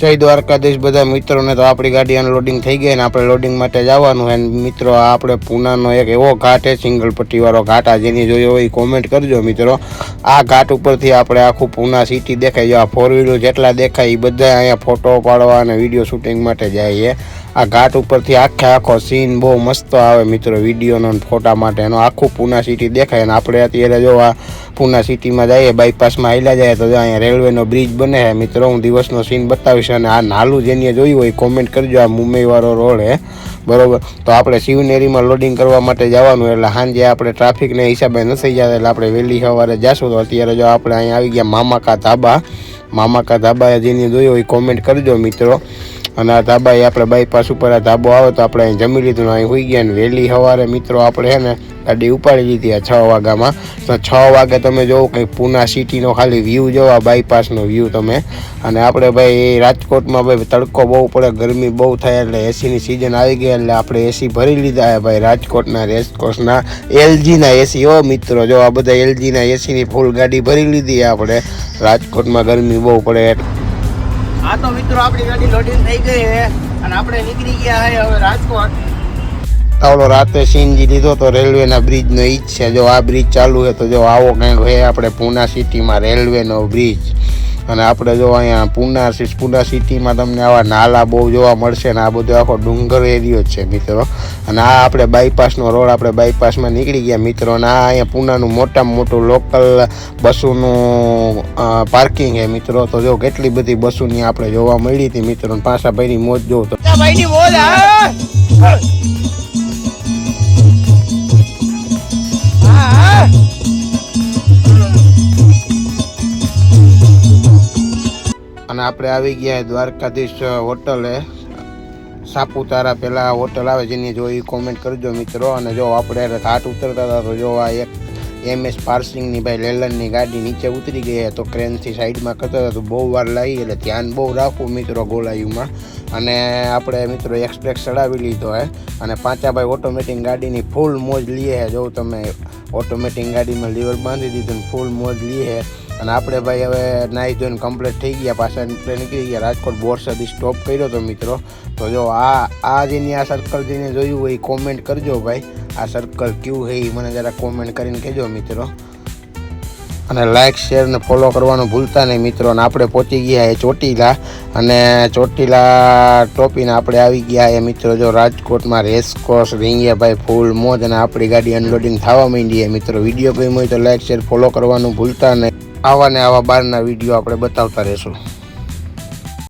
જય દ્વારકાધીશ બધા મિત્રોને. તો આપણી ગાડી અનલોડિંગ થઈ ગઈ ને આપણે લોડિંગ માટે જવાનું છે. મિત્રો આપણે પૂનાનો એક એવો ઘાટ છે, સિંગલ પટ્ટીવાળો ઘાટ, આ જેની જોયો હોય કોમેન્ટ કરજો મિત્રો. આ ઘાટ ઉપરથી આપણે આખું પૂના સિટી દેખાય. જો આ ફોર વ્હીલર જેટલા દેખાય એ બધા અહીંયા ફોટો પાડવા અને વિડીયો શૂટિંગ માટે જાય છે. આ ઘાટ ઉપરથી આખો સીન બહુ મસ્ત આવે મિત્રો, વિડીયોનો ફોટા માટે. એનો આખું પૂના સિટી દેખાય. અને આપણે અત્યારે જો આ પૂના સિટીમાં જઈએ, બાયપાસમાં હાલ્યા જાય તો અહીંયા રેલવેનો બ્રિજ બને છે મિત્રો. હું દિવસનો સીન બતાવીશ. અને આ નાલું જેને જોયું હોય કોમેન્ટ કરજો. આ મુંબઈવાળો રોડ છે બરોબર. તો આપણે શિવનેરીમાં લોડિંગ કરવા માટે જવાનું, એટલે સાંજે આપણે ટ્રાફિકને હિસાબે નથી જતા, એટલે આપણે વહેલી સવારે જઈશું. તો અત્યારે જો આપણે અહીંયા આવી ગયા મામા કા ધાબા જેને જોયું હોય કોમેન્ટ કરજો મિત્રો. અને આ ધાબા એ આપણે બાયપાસ ઉપર આ ધાબો આવે તો આપણે અહીં જમી લીધું ને અહીં હોઈ ગયા. ને વહેલી સવારે મિત્રો આપણે છે ને ગાડી ઉપાડી લીધી આ 6 વાગ્યામાં. તો 6 વાગે તમે જોવો કંઈ પૂના સિટીનો ખાલી વ્યૂ જોવો, આ બાયપાસનો વ્યૂ તમે. અને આપણે ભાઈ રાજકોટમાં ભાઈ તડકો બહુ પડે, ગરમી બહુ થાય, એટલે એસીની સિઝન આવી ગઈ, એટલે આપણે એસી ભરી લીધા ભાઈ રાજકોટના રેસકોર્સના એલજીના એસી. હો મિત્રો, જો આ બધા એલજીના એસીની ફૂલ ગાડી ભરી લીધી આપણે. રાજકોટમાં ગરમી બહુ પડે. હા તો મિત્રો આપણી ગાડી લોડિંગ થઈ ગઈ છે અને આપણે નીકળી ગયા છે હવે રાજકોટ. આવડો રાતે સીનજી લીધો તો રેલવેના બ્રિજનો ઈ જ છે. જો આ બ્રિજ ચાલુ છે તો જો આવો કંઈક હોય આપણે પૂના સિટીમાં રેલવેનો બ્રિજ. અને આપણે જો અહીંયા પૂના સિટીમાં તમને આવા નાલા બહુ જોવા મળશે ને આ બધો આખો ડુંગર એરિયો છે મિત્રો. અને આ આપણે બાયપાસનો રોડ, આપણે બાયપાસમાં નીકળી ગયા મિત્રો. અને આ અહીંયા પૂનાનું મોટામાં મોટું લોકલ બસોનું પાર્કિંગ છે મિત્રો. તો જો કેટલી બધી બસોની આપણે જોવા મળી હતી મિત્રો. પાછા ભાઈની મોજ જોવો તો ભાઈની મોજ અને આપણે આવી ગયા દ્વારકાધીશ હોટલે સાપુતારા. પહેલાં હોટલ આવે જેની જોઈ કોમેન્ટ કરજો મિત્રો. અને જો આપણે ઘાટ ઉતરતા હતા તો જો આ એક MS પાર્સિંગની ભાઈ લેલનની ગાડી નીચે ઉતરી ગઈ તો ક્રેનથી સાઈડમાં કરતા હતા તો બહુ વાર લાગી, એટલે ધ્યાન બહુ રાખવું મિત્રો ગોલાયુમાં. અને આપણે મિત્રો એક્સપ્રેસ ચડાવી લીધો હે. અને પાંચાભાઈ ઓટોમેટિક ગાડીની ફૂલ મોજ લઈએ છે. જો તમે ઓટોમેટિક ગાડીમાં લીવર બાંધી દીધું ને ફૂલ મોજ લઈએ. અને આપણે ભાઈ હવે નાહી ધોઈને કમ્પ્લીટ થઈ ગયા, પાછા નીકળી ગયા રાજકોટ. બોરસદી સ્ટોપ કર્યો તો મિત્રો. તો જો આ જેની આ સર્કલ જેને જોયું હોય કોમેન્ટ કરજો ભાઈ. આ સર્કલ ક્યુ છે એ મને જરા કોમેન્ટ કરીને કહેજો મિત્રો. અને લાઇક શેર ને ફોલો કરવાનું ભૂલતા નહીં મિત્રો. અને આપણે પહોંચી ગયા એ ચોટીલા. અને ચોટીલા ટોપીને આપણે આવી ગયા એ મિત્રો જો રાજકોટમાં રેસકોર્સ રીંગ્યા ભાઈ ફૂલ મોજ. અને આપણી ગાડી અનલોડિંગ થવા માંડી મિત્રો. વિડીયો ગમ્યો હોય તો લાઇક શેર ફોલો કરવાનું ભૂલતા નહીં. આવા ને આવા બહારના વિડીયો આપણે બતાવતા રહીશું.